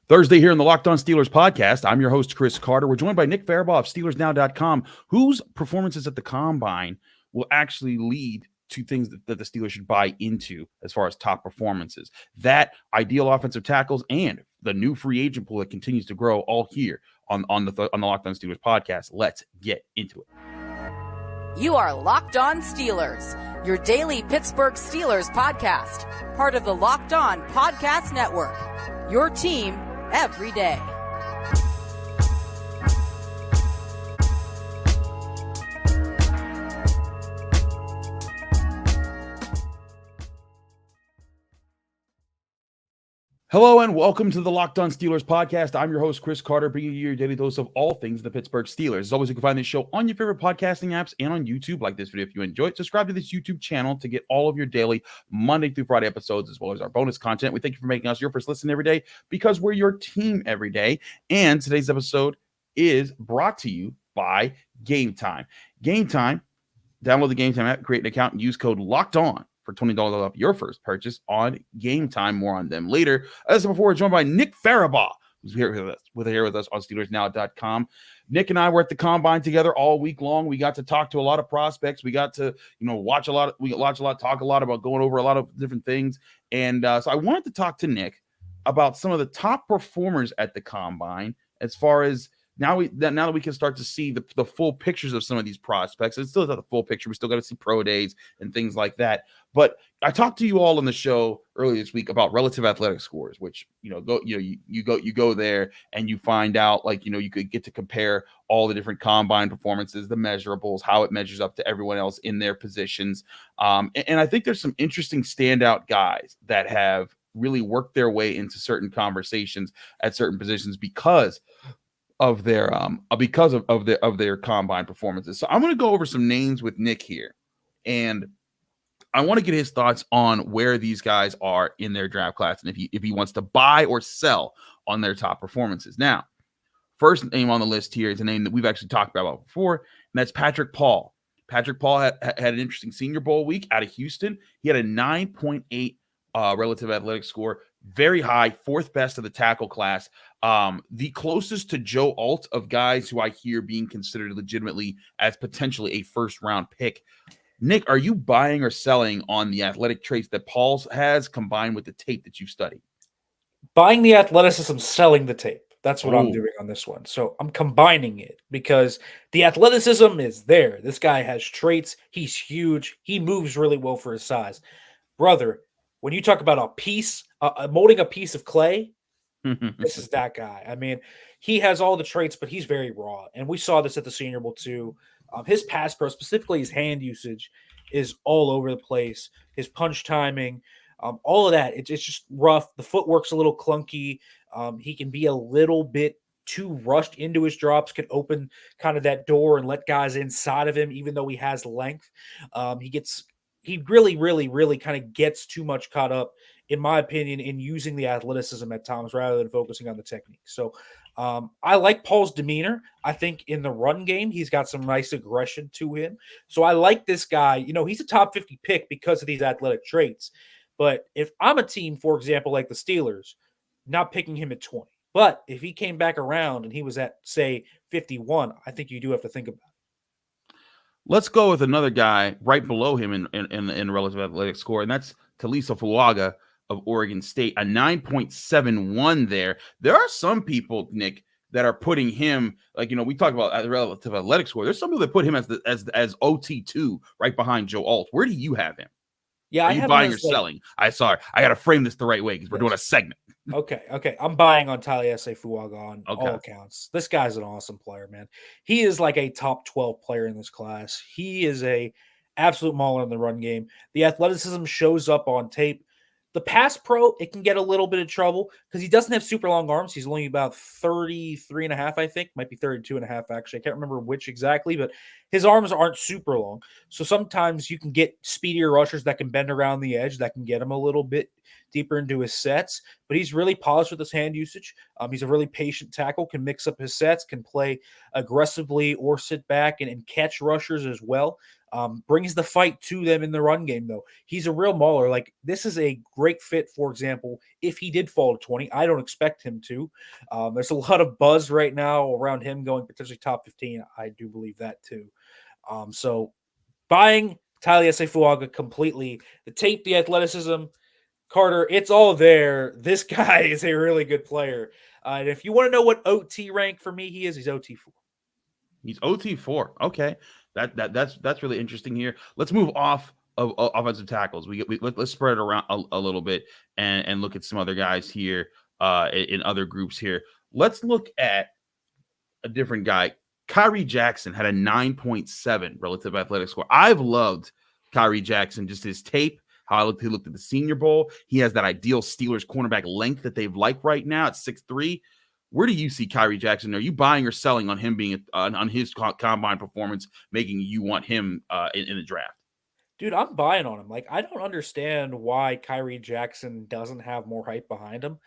Thursday here in the Locked On Steelers podcast. I'm your host, Chris Carter. We're joined by Nick Farabaugh of SteelersNow.com, whose performances at the Combine will actually lead to things that the Steelers should buy into as far as top performances. That, ideal offensive tackles, and the new free agent pool that continues to grow, all here on the Locked On Steelers podcast. Let's get into it. You are Locked On Steelers, your daily Pittsburgh Steelers podcast, part of the Locked On Podcast Network, your team every day. Hello and welcome to the Locked On Steelers podcast. I'm your host, Chris Carter, bringing you your daily dose of all things the Pittsburgh Steelers. As always, you can find this show on your favorite podcasting apps and on YouTube. Like this video if you enjoy it. Subscribe to this YouTube channel to get all of your daily Monday through Friday episodes, as well as our bonus content. We thank you for making us your first listen every day because we're your team every day. And today's episode is brought to you by Game Time. Game Time, download the Game Time app, create an account, and use code LOCKEDON for $20 off your first purchase on Game Time. More on them later. As before, we're joined by Nick Farabaugh, who's here with us on SteelersNow.com. Nick and I were at the Combine together all week long. We got to talk to a lot of prospects. We got to, watch a lot, talk a lot about going over a lot of different things. And so I wanted to talk to Nick about some of the top performers at the Combine as far as now that we can start to see the full pictures of some of these prospects. It's still not the full picture. We still got to see pro days and things like that. But I talked to you all on the show earlier this week about relative athletic scores, which you go there and you find out, you could get to compare all the different combine performances, the measurables, how it measures up to everyone else in their positions. And I think there's some interesting standout guys that have really worked their way into certain conversations at certain positions because of their combine performances. So I'm going to go over some names with Nick here, and I want to get his thoughts on where these guys are in their draft class and if he wants to buy or sell on their top performances. Now, first name on the list here is a name that we've actually talked about before, and that's Patrick Paul. Patrick Paul had an interesting Senior Bowl week out of Houston. He had a 9.8 relative athletic score, very high, fourth best of the tackle class. The closest to Joe Alt of guys who I hear being considered legitimately as potentially a first-round pick. Nick, are you buying or selling on the athletic traits that Paul has combined with the tape that you've studied? Buying the athleticism, selling the tape. That's what I'm doing on this one. So I'm combining it because the athleticism is there. This guy has traits. He's huge. He moves really well for his size. Brother, when you talk about molding a piece of clay, this is that guy. I mean, he has all the traits, but he's very raw. And we saw this at the Senior Bowl too. His pass pro, specifically his hand usage, is all over the place. His punch timing, all of that. It's just rough. The footwork's a little clunky. He can be a little bit too rushed into his drops, can open kind of that door and let guys inside of him, even though he has length. He really, really, really kind of gets too much caught up, in my opinion, in using the athleticism at times rather than focusing on the technique. So I like Paul's demeanor. I think in the run game, he's got some nice aggression to him. So I like this guy. He's a top 50 pick because of these athletic traits. But if I'm a team, for example, like the Steelers, not picking him at 20. But if he came back around and he was at, say, 51, I think you do have to think about it. Let's go with another guy right below him in relative athletic score, and that's Talisa Fuaga of Oregon State, a 9.71 there. There are some people, Nick, that are putting him, we talk about the relative athletic score. There's some people that put him as OT2 right behind Joe Alt. Where do you have him? Yeah, are you buying or selling? I got to frame this the right way because we're doing a segment. Okay. I'm buying on Talisa Fuaga on all accounts. This guy's an awesome player, man. He is like a top 12 player in this class. He is a absolute mauler in the run game. The athleticism shows up on tape. The pass pro, it can get a little bit of trouble because he doesn't have super long arms. He's only about 33 and a half, I think. Might be 32 and a half, actually. I can't remember which exactly, but his arms aren't super long. So sometimes you can get speedier rushers that can bend around the edge that can get him a little bit deeper into his sets. But he's really polished with his hand usage. He's a really patient tackle, can mix up his sets, can play aggressively or sit back and catch rushers as well. Brings the fight to them in the run game, though. He's a real mauler. Like, this is a great fit, for example, if he did fall to 20. I don't expect him to. There's a lot of buzz right now around him going potentially top 15. I do believe that, too. So buying Taliese Fuaga completely. The tape, the athleticism, Carter, it's all there. This guy is a really good player. And if you want to know what OT rank for me he is, he's OT4. He's OT4. Okay. That's really interesting here. Let's move off of offensive tackles. Let's spread it around a little bit and look at some other guys here in other groups here. Let's look at a different guy. Kyrie Jackson had a 9.7 relative athletic score. I've loved Kyrie Jackson, just his tape, how he looked at the Senior Bowl. He has that ideal Steelers cornerback length that they've liked right now at 6'3". Where do you see Kyrie Jackson? Are you buying or selling on him being on his combine performance, making you want him in the draft? Dude, I'm buying on him. Like, I don't understand why Kyrie Jackson doesn't have more hype behind him.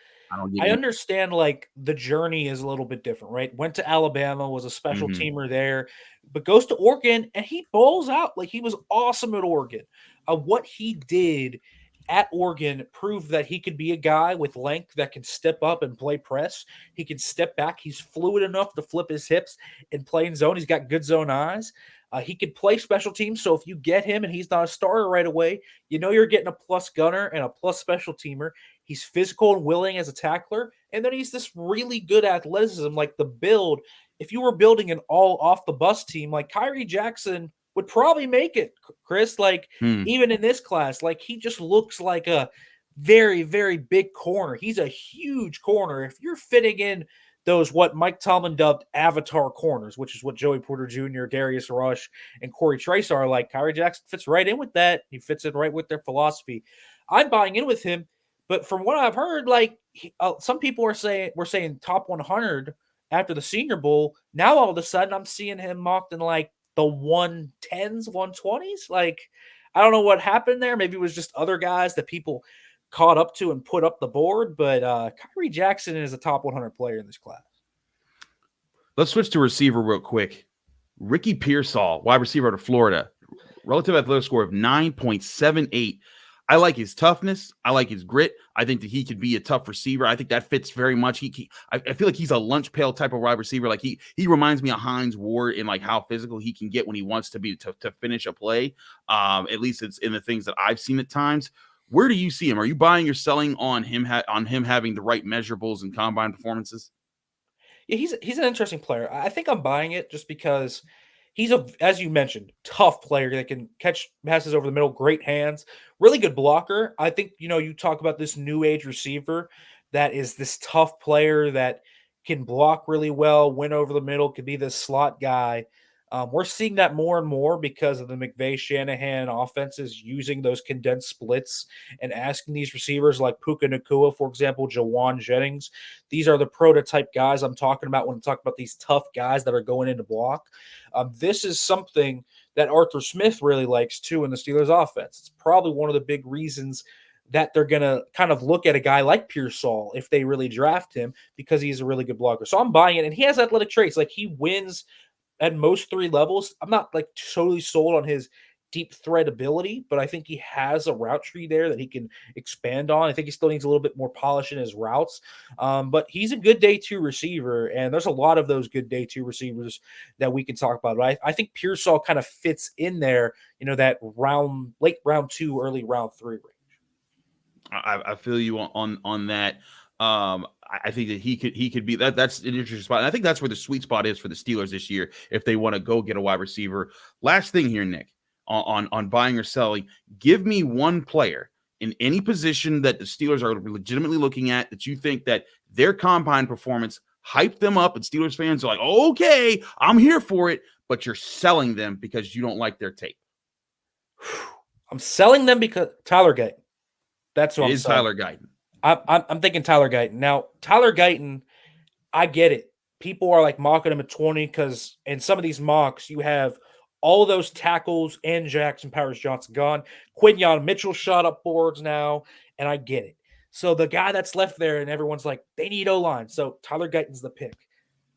I understand, like, the journey is a little bit different, right? Went to Alabama, was a special teamer there, but goes to Oregon, and he balls out. Like, he was awesome at Oregon. What he did at Oregon proved that he could be a guy with length that can step up and play press. He can step back. He's fluid enough to flip his hips and play in zone. He's got good zone eyes. He could play special teams, so if you get him and he's not a starter right away, you know you're getting a plus gunner and a plus special teamer. He's physical and willing as a tackler, and then he's this really good athleticism, like the build. If you were building an all off the bus team, like Kyrie Jackson would probably make it, Chris. Like, even in this class, like, he just looks like a very, very big corner. He's a huge corner. If you're fitting in those what Mike Tomlin dubbed avatar corners, which is what Joey Porter Jr., Darius Rush, and Corey Trace are, like, Kyrie Jackson fits right in with that. He fits in right with their philosophy. I'm buying in with him, but from what I've heard, like, some people we're saying top 100 after the Senior Bowl. Now all of a sudden I'm seeing him mocked in like the 110s, 120s. Like, I don't know what happened there. Maybe it was just other guys that people caught up to and put up the board, but Kyrie Jackson is a top 100 player in this class. Let's switch to receiver real quick. Ricky Pearsall, wide receiver out of Florida, relative athletic score of 9.78. I like his toughness. I like his grit. I think that he could be a tough receiver. I think that fits very much. I feel like he's a lunch pail type of wide receiver. Like he reminds me of Hines Ward in like how physical he can get when he wants to be to finish a play. At least it's in the things that I've seen at times. Where do you see him? Are you buying or selling on him having the right measurables and combine performances? Yeah, he's an interesting player. I think I'm buying it just because he's as you mentioned, tough player that can catch passes over the middle, great hands, really good blocker. I think, you talk about this new age receiver that is this tough player that can block really well, win over the middle, could be this slot guy. We're seeing that more and more because of the McVay-Shanahan offenses using those condensed splits and asking these receivers like Puka Nacua, for example, Jawan Jennings. These are the prototype guys I'm talking about when I'm talking about these tough guys that are going into block. This is something that Arthur Smith really likes too in the Steelers offense. It's probably one of the big reasons that they're going to kind of look at a guy like Pearsall if they really draft him, because he's a really good blocker. So I'm buying it, and he has athletic traits. Like, he wins at most 3 levels. I'm not like totally sold on his deep threat ability, but I think he has a route tree there that he can expand on. I think he still needs a little bit more polish in his routes, but he's a good day 2 receiver, and there's a lot of those good day 2 receivers that we can talk about. But I think Pearsall kind of fits in there, that late round 2, early round 3 range. I feel you on that. I think that he could be that's an interesting spot. And I think that's where the sweet spot is for the Steelers this year if they want to go get a wide receiver. Last thing here, Nick, on buying or selling. Give me one player in any position that the Steelers are legitimately looking at that you think that their combine performance hyped them up, and Steelers fans are like, okay, I'm here for it, but you're selling them because you don't like their tape. I'm selling them because Tyler Guyton. That's what I'm selling. Tyler Guyton. I'm thinking Tyler Guyton. Now, Tyler Guyton, I get it. People are like mocking him at 20 because in some of these mocks, you have all of those tackles and Jackson Powers Johnson gone. Quinyon Mitchell shot up boards now, and I get it. So the guy that's left there, and everyone's like, they need O-line. So Tyler Guyton's the pick.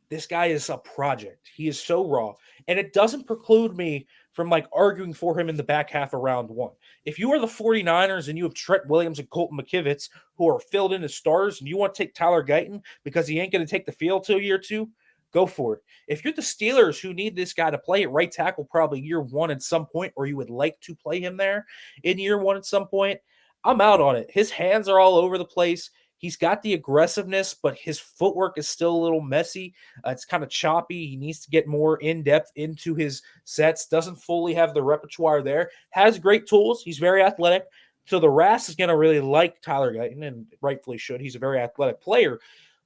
This guy is a project. He is so raw. And it doesn't preclude me from like arguing for him in the back half of round 1. If you are the 49ers and you have Trent Williams and Colton McKivitz who are filled in as stars and you want to take Tyler Guyton because he ain't going to take the field till year 2, go for it. If you're the Steelers who need this guy to play at right tackle probably year 1 at some point, or you would like to play him there in year 1 at some point, I'm out on it. His hands are all over the place. He's got the aggressiveness, but his footwork is still a little messy. It's kind of choppy. He needs to get more in-depth into his sets. Doesn't fully have the repertoire there. Has great tools. He's very athletic. So the RAS is going to really like Tyler Guyton, and rightfully should. He's a very athletic player.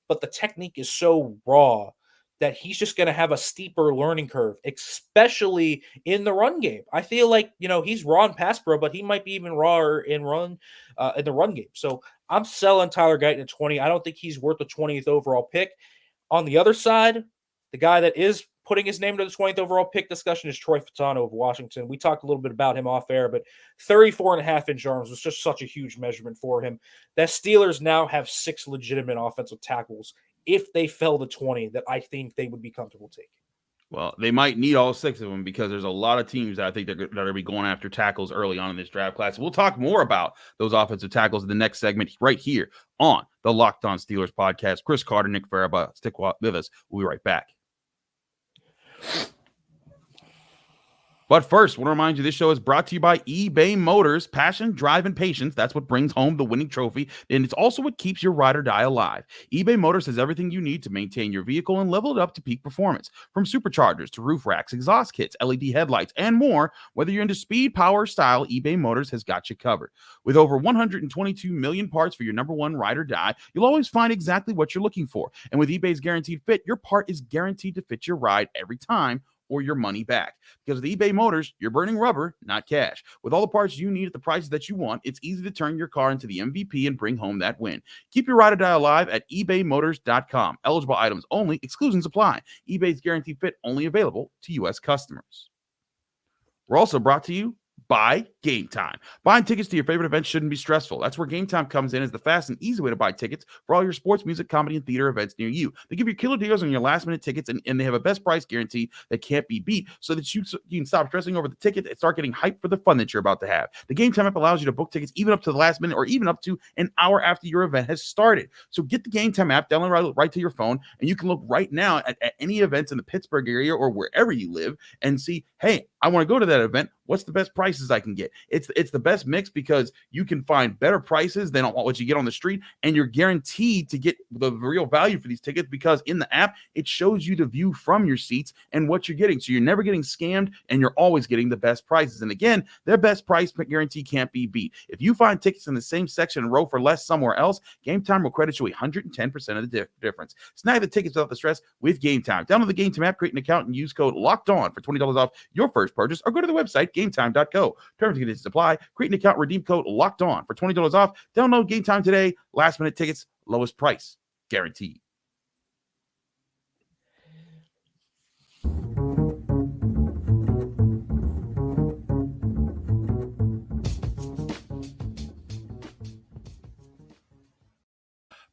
But the technique is so raw that he's just going to have a steeper learning curve, especially in the run game. I feel like, he's raw in pass pro, but he might be even rawer in the run game. So I'm selling Tyler Guyton at 20. I don't think he's worth the 20th overall pick. On the other side, the guy that is putting his name to the 20th overall pick discussion is Troy Fautanu of Washington. We talked a little bit about him off air, but 34.5-inch arms was just such a huge measurement for him. That Steelers now have 6 legitimate offensive tackles if they fell to 20 that I think they would be comfortable taking. Well, they might need all 6 of them because there's a lot of teams that I think that are going to be going after tackles early on in this draft class. We'll talk more about those offensive tackles in the next segment right here on the Locked On Steelers podcast. Chris Carter, Nick Farabaugh, stick with us. We'll be right back. But first, I want to remind you this show is brought to you by eBay Motors. Passion, drive, and patience. That's what brings home the winning trophy, and it's also what keeps your ride or die alive. eBay Motors has everything you need to maintain your vehicle and level it up to peak performance. From superchargers to roof racks, exhaust kits, LED headlights, and more, whether you're into speed, power, or style, eBay Motors has got you covered. With over 122 million parts for your number one ride or die, you'll always find exactly what you're looking for. And with eBay's Guaranteed Fit, your part is guaranteed to fit your ride every time, or your money back. Because with eBay Motors, you're burning rubber, not cash. With all the parts you need at the prices that you want, it's easy to turn your car into the MVP and bring home that win. Keep your ride or die alive at ebaymotors.com. Eligible items only. Exclusions apply. eBay's Guaranteed Fit only available to U.S. customers. We're also brought to you by Game Time. Buying tickets to your favorite events shouldn't be stressful. That's where Game Time comes in as the fast and easy way to buy tickets for all your sports, music, comedy, and theater events near you. They give you killer deals on your last-minute tickets, and they have a best price guarantee that can't be beat so that you can stop stressing over the ticket and start getting hyped for the fun that you're about to have. The Game Time app allows you to book tickets even up to the last minute or even up to an hour after your event has started. So get the Game Time app, download right to your phone, and you can look right now at any events in the Pittsburgh area or wherever you live and see, hey, I want to go to that event. What's the best prices I can get? It's the best mix because you can find better prices than what you get on the street, and you're guaranteed to get the real value for these tickets because in the app, it shows you the view from your seats and what you're getting. So you're never getting scammed, and you're always getting the best prices. And again, their best price guarantee can't be beat. If you find tickets in the same section and row for less somewhere else, Game Time will credit you 110% of the difference. Snag the tickets without the stress with Game Time. Download the Game Time app, create an account, and use code LOCKEDON for $20 off your first purchase, or go to the website gametime.co. Terms and conditions apply. Create an account, redeem code Locked On for $20 off. Download Game Time today. Last minute tickets, lowest price guaranteed.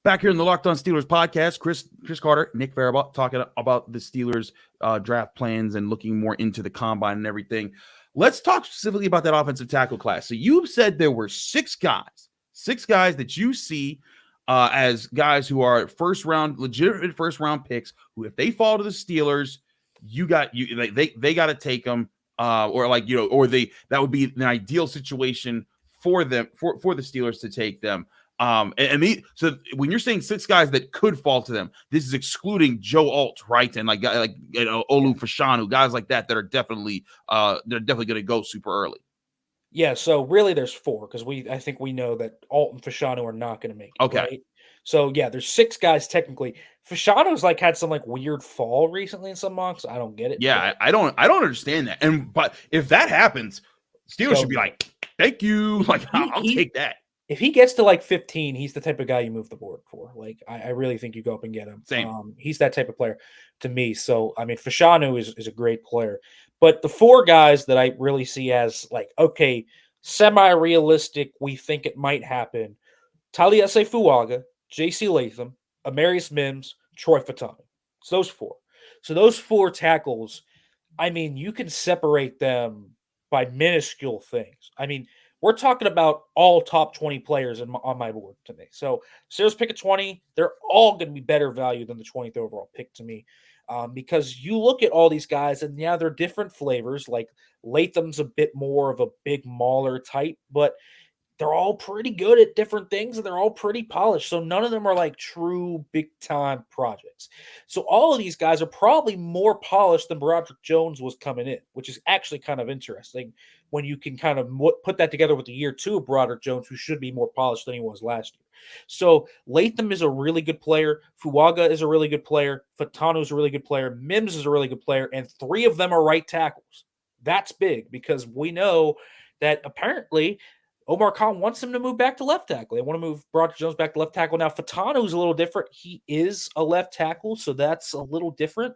Back here in the Locked On Steelers podcast, Chris Carter, Nick Farabaugh talking about the Steelers draft plans and looking more into the combine and everything. Let's talk specifically about that offensive tackle class. So you said there were 6 guys that you see as guys who are legitimate first round picks who, if they fall to the Steelers, they got to take them, that would be an ideal situation for them for the Steelers to take them. So when you're saying 6 guys that could fall to them, this is excluding Joe Alt, right? And Olu Fashanu, guys like that are definitely going to go super early. Yeah, so really there's 4 because I think we know that Alt and Fashanu are not going to make it. Okay. Right? So yeah, there's 6 guys technically. Fashanu's had some weird fall recently in some mocks. I don't get it. Yeah, I don't understand that. But if that happens, Steelers should be like, thank you. I'll take that. If he gets to 15, he's the type of guy you move the board for. I really think you go up and get him. Same. He's that type of player to me. So, I mean, Fashanu is a great player. But the 4 guys that I really see as okay, semi-realistic, we think it might happen. Taliese Fuaga, J.C. Latham, Amarius Mims, Troy Fautanu. It's those 4. So those 4 tackles, I mean, you can separate them by minuscule things. I mean, we're talking about all top 20 players on my board to me. So, Steelers pick a 20. They're all going to be better value than the 20th overall pick to me. Because you look at all these guys, and yeah, they're different flavors. Like Latham's a bit more of a big mauler type, but they're all pretty good at different things and they're all pretty polished. So none of them are like true big time projects. So all of these guys are probably more polished than Broderick Jones was coming in, which is actually kind of interesting when you can kind of put that together with the year two of Broderick Jones, who should be more polished than he was last year. So Latham is a really good player. Fuaga is a really good player. Fatanu is a really good player. Mims is a really good player. And three of them are right tackles. That's big because we know that apparently Omar Khan wants him to move back to left tackle. They want to move Broderick Jones back to left tackle. Now, Fatano's a little different. He is a left tackle, so that's a little different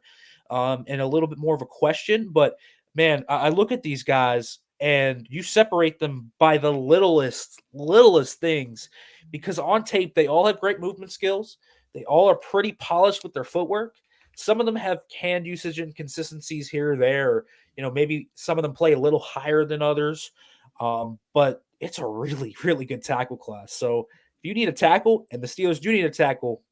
and a little bit more of a question. But, man, I look at these guys, and you separate them by the littlest things because on tape, they all have great movement skills. They all are pretty polished with their footwork. Some of them have hand usage inconsistencies here or there. Maybe some of them play a little higher than others. But it's a really, really good tackle class. So if you need a tackle and the Steelers do need a tackle,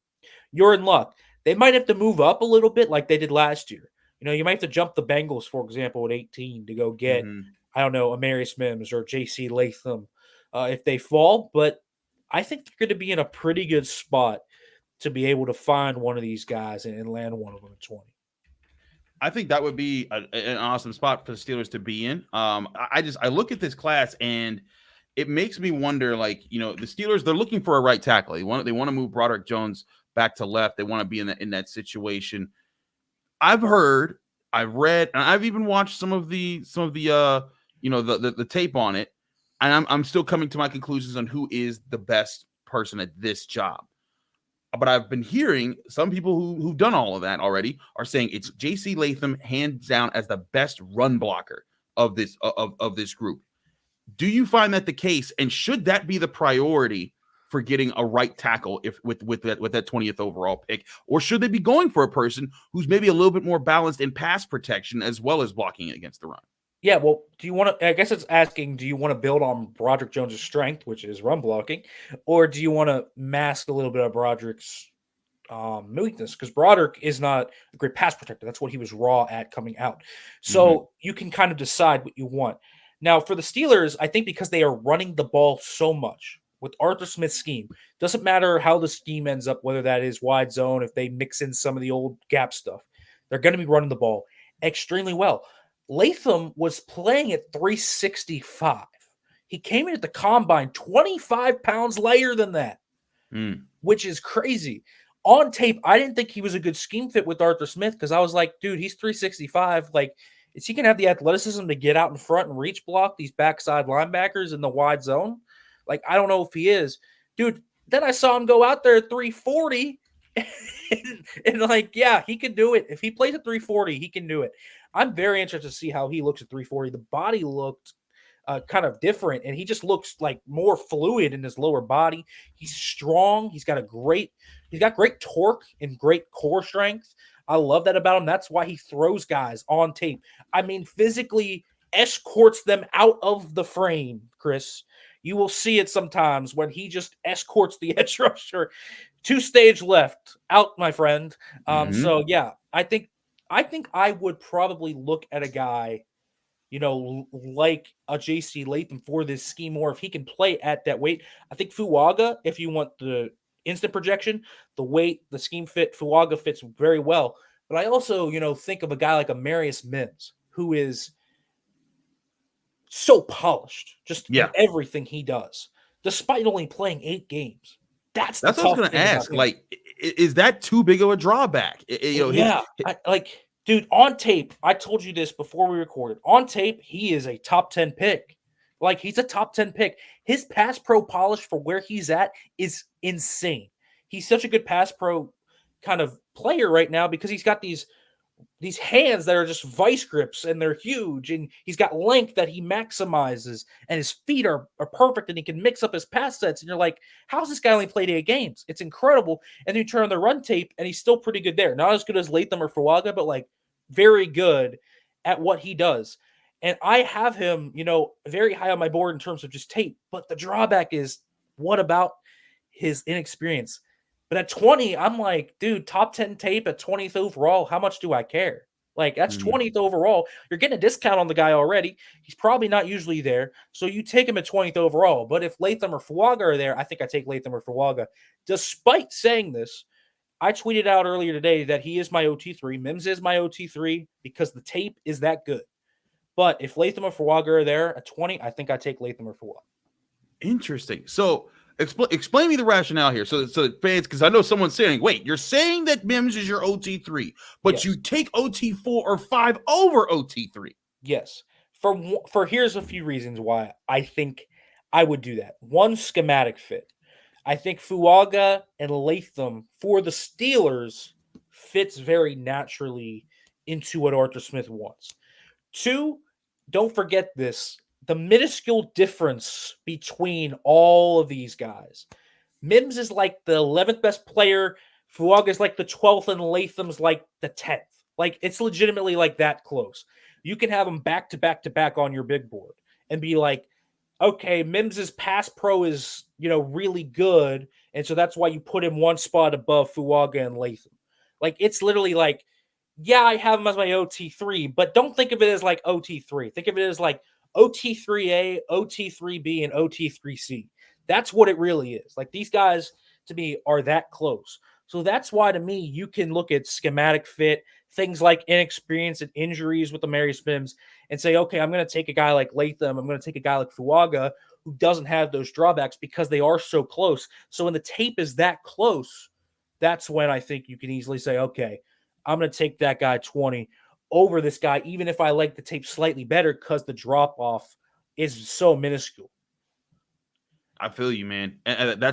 you're in luck. They might have to move up a little bit like they did last year. You might have to jump the Bengals, for example, at 18 to go get, I don't know, Amarius Mims or J.C. Latham if they fall. But I think they're going to be in a pretty good spot to be able to find one of these guys and land one of them at 20. I think that would be an awesome spot for the Steelers to be in. I look at this class and it makes me wonder, the Steelers, they're looking for a right tackle. They want to move Broderick Jones back to left. They want to be in that situation. I've heard, I've read, and I've even watched some of the the tape on it, and I'm still coming to my conclusions on who is the best person at this job. But I've been hearing some people who've done all of that already are saying it's J.C. Latham hands down as the best run blocker of this group. Do you find that the case, and should that be the priority for getting a right tackle with that 20th overall pick, or should they be going for a person who's maybe a little bit more balanced in pass protection as well as blocking against the run? Yeah, well, do you want to? I guess it's asking, do you want to build on Broderick Jones' strength, which is run blocking, or do you want to mask a little bit of Broderick's weakness? Because Broderick is not a great pass protector. That's what he was raw at coming out. So you can kind of decide what you want. Now, for the Steelers, I think because they are running the ball so much with Arthur Smith's scheme, doesn't matter how the scheme ends up, whether that is wide zone, if they mix in some of the old gap stuff, they're going to be running the ball extremely well. Latham was playing at 365. He came in at the combine 25 pounds lighter than that, which is crazy. On tape, I didn't think he was a good scheme fit with Arthur Smith because I was like, dude, he's 365. Like, is he going to have the athleticism to get out in front and reach block these backside linebackers in the wide zone? Like, I don't know if he is. Dude, then I saw him go out there at 340 and like, yeah, he can do it. If he plays at 340, he can do it. I'm very interested to see how he looks at 340. The body looked kind of different, and he just looks like more fluid in his lower body. He's strong. He's got great torque and great core strength. I love that about him. That's why he throws guys on tape. I mean, physically escorts them out of the frame, Chris. You will see it sometimes when he just escorts the edge rusher 2 stage left out, my friend. So yeah, I think I would probably look at a guy, like a J.C. Latham for this scheme, or if he can play at that weight. I think Fuaga, if you want the instant projection, the weight, the scheme fit, Fuaga fits very well. But I also, think of a guy like Amarius Mims, who is so polished just in everything he does, despite only playing 8 games. That's what I was going to ask. Like, is that too big of a drawback? Dude, on tape, I told you this before we recorded. On tape, he is a top 10 pick. Like, he's a top 10 pick. His pass pro polish for where he's at is insane. He's such a good pass pro kind of player right now because he's got these hands that are just vice grips, and they're huge, and he's got length that he maximizes, and his feet are perfect, and he can mix up his pass sets, and you're like, how's this guy only played 8 games? It's incredible. And then you turn on the run tape, and he's still pretty good there. Not as good as Latham or Fuaga, but like very good at what he does. And I have him, very high on my board in terms of just tape. But the drawback is, what about his inexperience? But at 20, I'm like, dude, top 10 tape at 20th overall. How much do I care? Like, that's 20th overall. You're getting a discount on the guy already. He's probably not usually there. So you take him at 20th overall. But if Latham or Fuaga are there, I think I take Latham or Fuaga. Despite saying this, I tweeted out earlier today that he is my OT3. Mims is my OT3 because the tape is that good. But if Latham or Fuaga are there at 20, I think I take Latham or Fuaga. Interesting. So explain me the rationale here. So fans, because I know someone's saying, wait, you're saying that Mims is your OT3, but Yes. you take OT4 or 5 over OT3. Yes. For here's a few reasons why I think I would do that. One, schematic fit. I think Fuaga and Latham for the Steelers fits very naturally into what Arthur Smith wants. Two, don't forget this, the minuscule difference between all of these guys. Mims is like the 11th best player. Fuaga is like the 12th, and Latham's like the 10th. Like, it's legitimately like that close. You can have them back to back to back on your big board and be like, okay, Mims's pass pro is, really good. And so that's why you put him one spot above Fuaga and Latham. Like, it's literally like, yeah, I have him as my OT3, but don't think of it as like OT3. Think of it as like OT3A, OT3B, and OT3C. That's what it really is. Like, these guys, to me, are that close. So that's why, to me, you can look at schematic fit, things like inexperience and injuries with Amarius Mims, and say, okay, I'm going to take a guy like Latham. I'm going to take a guy like Fuaga who doesn't have those drawbacks because they are so close. So when the tape is that close, that's when I think you can easily say, okay, I'm going to take that guy 20 over this guy, even if I like the tape slightly better because the drop-off is so minuscule. I feel you, man. And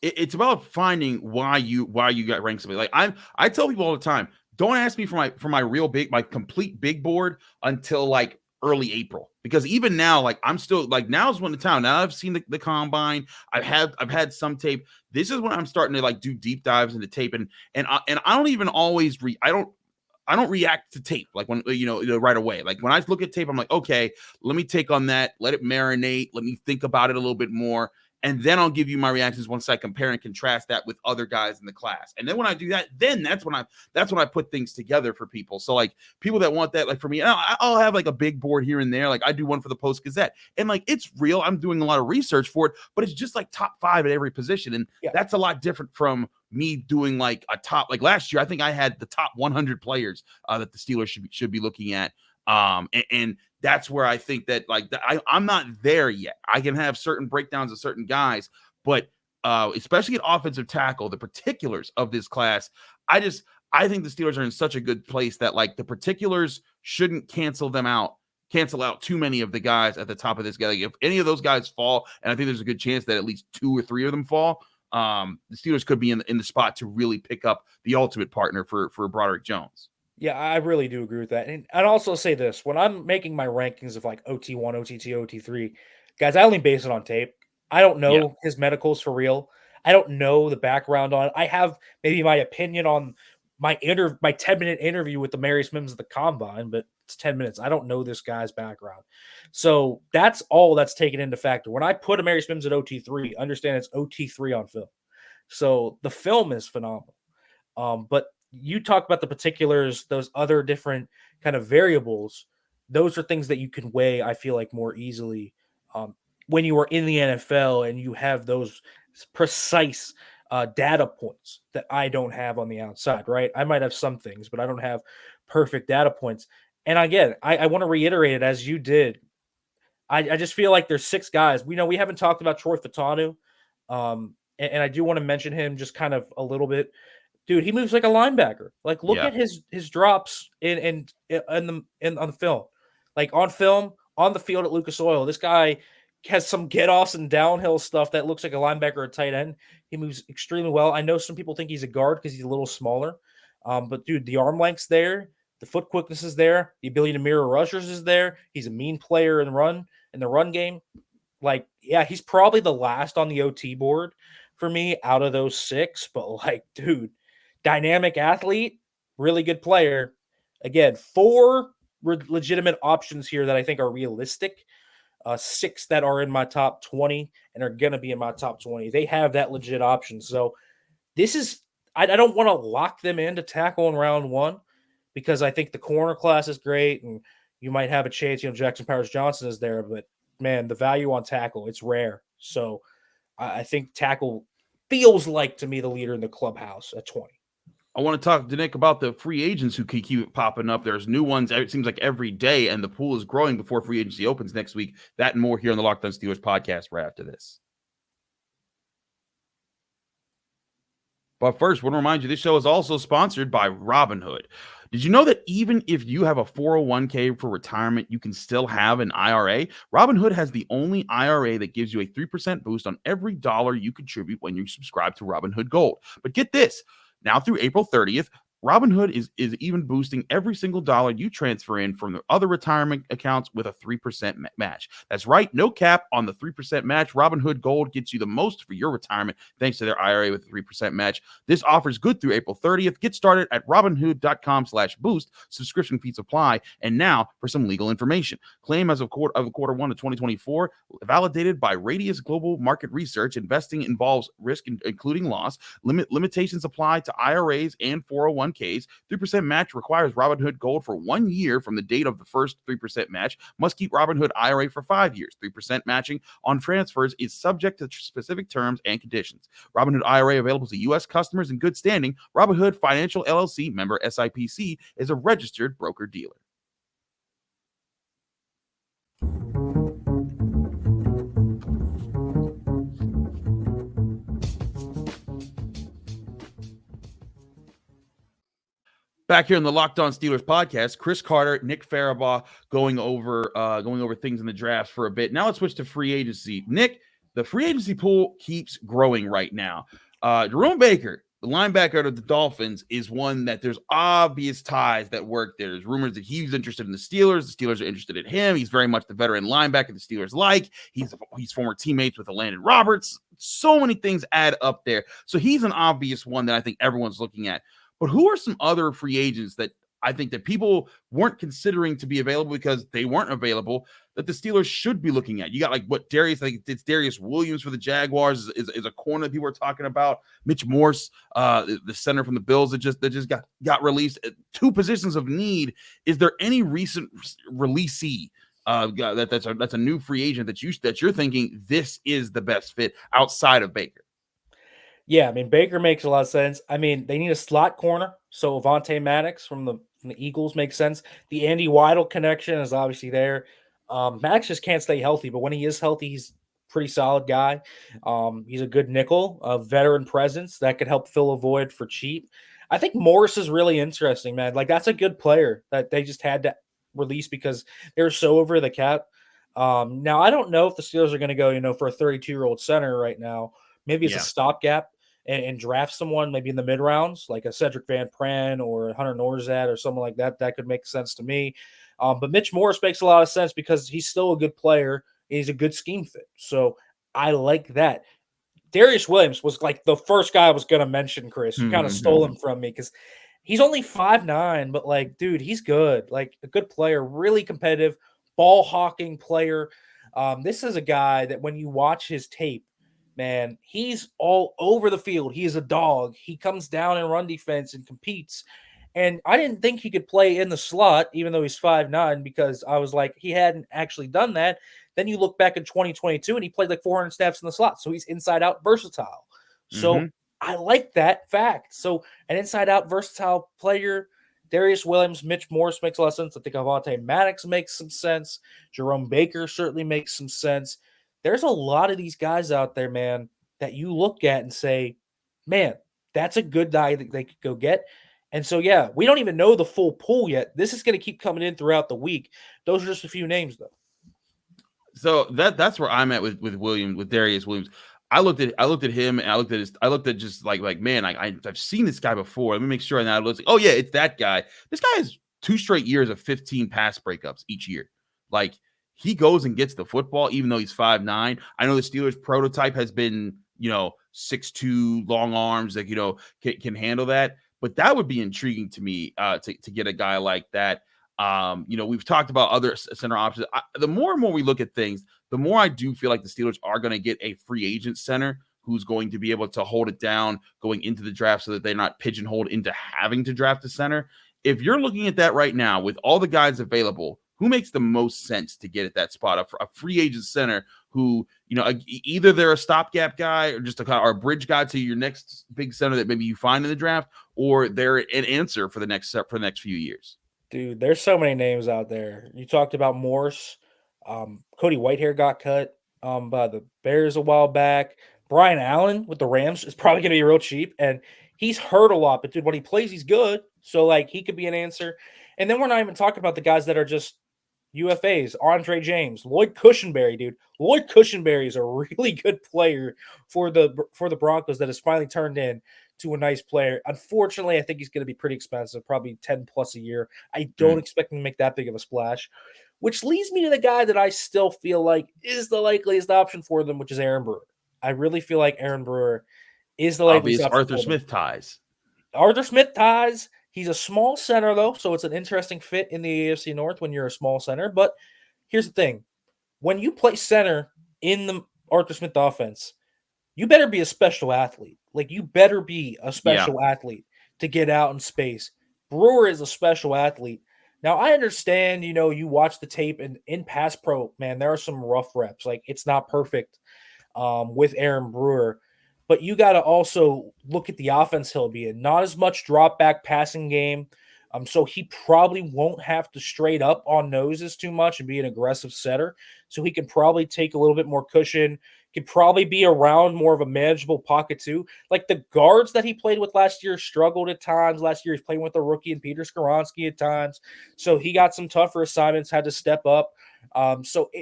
it's about finding why you got ranked somebody. Like I tell people all the time, don't ask me for my complete big board until like early April, because even now, like, I'm still like, now's when the time. Now I've seen the combine. I've had some tape. This is when I'm starting to like do deep dives into tape, and I don't even always I don't react to tape like when right away. Like, when I look at tape, I'm like, okay, let me take on that, let it marinate, let me think about it a little bit more, and then I'll give you my reactions once I compare and contrast that with other guys in the class. And then when I do that, then that's when I put things together for people. So like, people that want that, like for me, I'll have like a big board here and there. Like, I do one for the Post Gazette, and like, it's real. I'm doing a lot of research for it, but it's just like top 5 at every position, and that's a lot different from me doing like a top. Like last year, I think I had the top 100 players that the Steelers should be looking at. And that's where I think that like I'm not there yet. I can have certain breakdowns of certain guys, but especially at offensive tackle, the particulars of this class, I think the Steelers are in such a good place that like the particulars shouldn't cancel out too many of the guys at the top of this guy. Like, if any of those guys fall, and I think there's a good chance that at least 2 or 3 of them fall, the Steelers could be in the spot to really pick up the ultimate partner for Broderick Jones. Yeah, I really do agree with that. And I'd also say this, when I'm making my rankings of like OT1, OT2, OT3, guys, I only base it on tape. I don't know his medicals for real. I don't know the background on it. I have maybe my opinion on my 10-minute interview with Amarius Mims at the combine, but it's 10 minutes. I don't know this guy's background. So that's all that's taken into factor. When I put Amarius Mims at OT3, understand it's OT3 on film. So the film is phenomenal. But you talk about the particulars, those other different kind of variables. Those are things that you can weigh, I feel like, more easily when you are in the NFL and you have those precise data points that I don't have on the outside, right? I might have some things, but I don't have perfect data points. And again, I want to reiterate it as you did. I just feel like there's 6 guys. We haven't talked about Troy Fatanu, and I do want to mention him just kind of a little bit. Dude, he moves like a linebacker. Like, look at his drops on the film. Like, on film, on the field at Lucas Oil, this guy has some get-offs and downhill stuff that looks like a linebacker or a tight end. He moves extremely well. I know some people think he's a guard because he's a little smaller. But, dude, the arm length's there. The foot quickness is there. The ability to mirror rushers is there. He's a mean player in the run game. Like, yeah, he's probably the last on the OT board for me out of those 6. But, like, dude, dynamic athlete, really good player. Again, 4 legitimate options here that I think are realistic. 6 that are in my top 20 and are going to be in my top 20. They have that legit option. So this is, I don't want to lock them into tackle in round 1 because I think the corner class is great and you might have a chance. Jackson Powers Johnson is there, but man, the value on tackle, it's rare. So I think tackle feels like to me the leader in the clubhouse at 20. I want to talk to Nick about the free agents who keep popping up. There's new ones, it seems like every day, and the pool is growing before free agency opens next week. That and more here on the Locked On Steelers podcast right after this. But first, I want to remind you, this show is also sponsored by Robinhood. Did you know that even if you have a 401k for retirement, you can still have an IRA? Robinhood has the only IRA that gives you a 3% boost on every dollar you contribute when you subscribe to Robinhood Gold. But get this. Now through April 30th, Robinhood is even boosting every single dollar you transfer in from the other retirement accounts with a 3% match. That's right, no cap on the 3% match. Robinhood Gold gets you the most for your retirement thanks to their IRA with a 3% match. This offer is good through April 30th. Get started at robinhood.com/boost. Subscription fees apply. And now for some legal information. Claim as of quarter 1 of 2024, validated by Radius Global Market Research. Investing involves risk, including loss. Limitations apply to IRAs and 401ks. 3% match requires Robinhood Gold for 1 year from the date of the first 3% match. Must keep Robinhood IRA for 5 years. 3% matching on transfers is subject to specific terms and conditions. Robinhood IRA available to U.S. customers in good standing. Robinhood Financial LLC, member SIPC, is a registered broker-dealer. Back here in the Locked On Steelers podcast, Chris Carter, Nick Farabaugh going over things in the drafts for a bit. Now let's switch to free agency. Nick, the free agency pool keeps growing right now. Jerome Baker, the linebacker of the Dolphins, is one that there's obvious ties that work. There's rumors that he's interested in the Steelers. The Steelers are interested in him. He's very much the veteran linebacker the Steelers like. He's former teammates with Landon Roberts. So many things add up there. So he's an obvious one that I think everyone's looking at. But who are some other free agents that I think that people weren't considering to be available because they weren't available that the Steelers should be looking at? You got like what Darius, I think it's Darius Williams for the Jaguars is a corner that people are talking about. Mitch Morse, the center from the Bills that just got released. 2 positions of need. Is there any recent releasee that's a new free agent that you're thinking this is the best fit outside of Baker? Yeah, I mean, Baker makes a lot of sense. I mean, they need a slot corner, so Avonte Maddox from the Eagles makes sense. The Andy Weidl connection is obviously there. Maddox just can't stay healthy, but when he is healthy, he's a pretty solid guy. He's a good nickel, a veteran presence that could help fill a void for cheap. I think Morris is really interesting, man. Like, that's a good player that they just had to release because they're so over the cap. Now, I don't know if the Steelers are going to go, for a 32-year-old center right now. Maybe it's a stopgap and draft someone maybe in the mid rounds, like a Cedric Van Pran or Hunter Norzad or someone like that. That could make sense to me. But Mitch Morris makes a lot of sense because he's still a good player. He's a good scheme fit. So I like that. Darius Williams was like the first guy I was going to mention, Chris. You kind of stole him from me because he's only 5'9", but like, dude, he's good. Like a good player, really competitive, ball hawking player. This is a guy that when you watch his tape, man, he's all over the field. He is a dog. He comes down in run defense and competes. And I didn't think he could play in the slot, even though he's 5'9", because I was like, he hadn't actually done that. Then you look back in 2022, and he played like 400 snaps in the slot. So he's inside-out versatile. So I like that fact. So an inside-out versatile player, Darius Williams, Mitch Morris makes a lot of sense. I think Avonte Maddox makes some sense. Jerome Baker certainly makes some sense. There's a lot of these guys out there, man, that you look at and say, man, that's a good guy that they could go get. And so, yeah, we don't even know the full pool yet. This is going to keep coming in throughout the week. Those are just a few names, though. So that's where I'm at with Darius Williams. I looked at him and I looked at just like man, I've seen this guy before. Let me make sure. And I was like, oh yeah, it's that guy. This guy has 2 straight years of 15 pass breakups each year. Like, he goes and gets the football, even though he's 5'9". I know the Steelers prototype has been, 6'2", long arms that, can handle that. But that would be intriguing to me to get a guy like that. We've talked about other center options. The more and more we look at things, the more I do feel like the Steelers are going to get a free agent center who's going to be able to hold it down going into the draft so that they're not pigeonholed into having to draft a center. If you're looking at that right now with all the guys available, who makes the most sense to get at that spot? A free agent center who, either they're a stopgap guy or just a bridge guy to your next big center that maybe you find in the draft, or they're an answer for the next few years. Dude, there's so many names out there. You talked about Morse. Cody Whitehair got cut by the Bears a while back. Brian Allen with the Rams is probably going to be real cheap, and he's hurt a lot. But dude, when he plays, he's good. So he could be an answer. And then we're not even talking about the guys that are just UFAs. Andre James, Lloyd Cushenberry, dude. Lloyd Cushenberry is a really good player for the Broncos that has finally turned in to a nice player. Unfortunately, I think he's going to be pretty expensive, probably 10 plus a year. I don't expect him to make that big of a splash, which leads me to the guy that I still feel like is the likeliest option for them, which is Aaron Brewer. I really feel like Aaron Brewer is the likeliest option. Arthur Smith ties. Arthur Smith ties. He's a small center, though, so it's an interesting fit in the AFC North when you're a small center. But here's the thing. When you play center in the Arthur Smith offense, you better be a special athlete. You better be a special athlete to get out in space. Brewer is a special athlete. Now, I understand, you watch the tape, and in pass pro, man, there are some rough reps. It's not perfect with Aaron Brewer. But you got to also look at the offense he'll be in. Not as much drop back passing game. So he probably won't have to straight up on noses too much and be an aggressive setter. So he can probably take a little bit more cushion. Could probably be around more of a manageable pocket too. The guards that he played with last year struggled at times. Last year he's playing with a rookie and Peter Skoronski at times. So he got some tougher assignments, had to step up.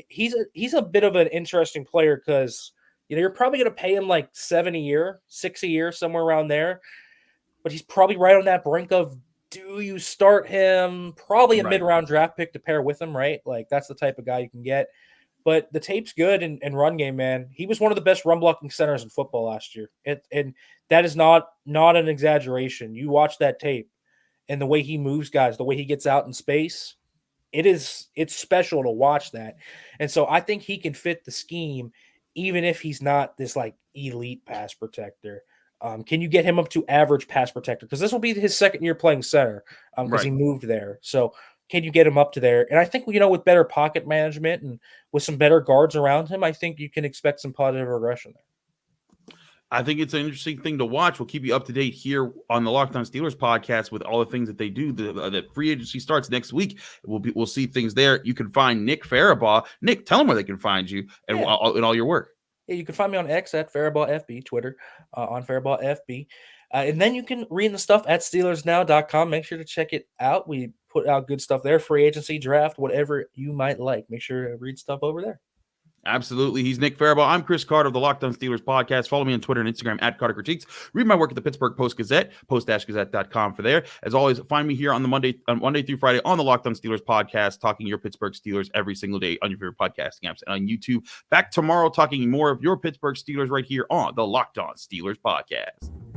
He's a bit of an interesting player because you're probably going to pay him $7 a year, $6 a year, somewhere around there. But he's probably right on that brink of, do you start him? Probably a mid-round draft pick to pair with him, right? That's the type of guy you can get. But the tape's good in run game, man. He was one of the best run-blocking centers in football last year. And that is not an exaggeration. You watch that tape and the way he moves guys, the way he gets out in space, it's special to watch that. And so I think he can fit the scheme even if he's not this elite pass protector. Can you get him up to average pass protector? Because this will be his second year playing center because he moved there. So can you get him up to there? And I think, with better pocket management and with some better guards around him, I think you can expect some positive regression there. I think it's an interesting thing to watch. We'll keep you up to date here on the Locked On Steelers podcast with all the things that they do. The free agency starts next week. We'll see things there. You can find Nick Farabaugh. Nick, tell them where they can find you and all your work. Yeah, you can find me on X at Farabaugh Twitter on Farabaugh and then you can read the stuff at SteelersNow.com. Make sure to check it out. We put out good stuff there, free agency, draft, whatever you might like. Make sure to read stuff over there. Absolutely. He's Nick Farabaugh. I'm Chris Carter of the Locked On Steelers podcast. Follow me on Twitter and Instagram at Carter Critiques. Read my work at the Pittsburgh Post-Gazette, post-gazette.com for there. As always, find me here on Monday through Friday on the Locked On Steelers podcast, talking your Pittsburgh Steelers every single day on your favorite podcasting apps and on YouTube. Back tomorrow talking more of your Pittsburgh Steelers right here on the Locked On Steelers podcast.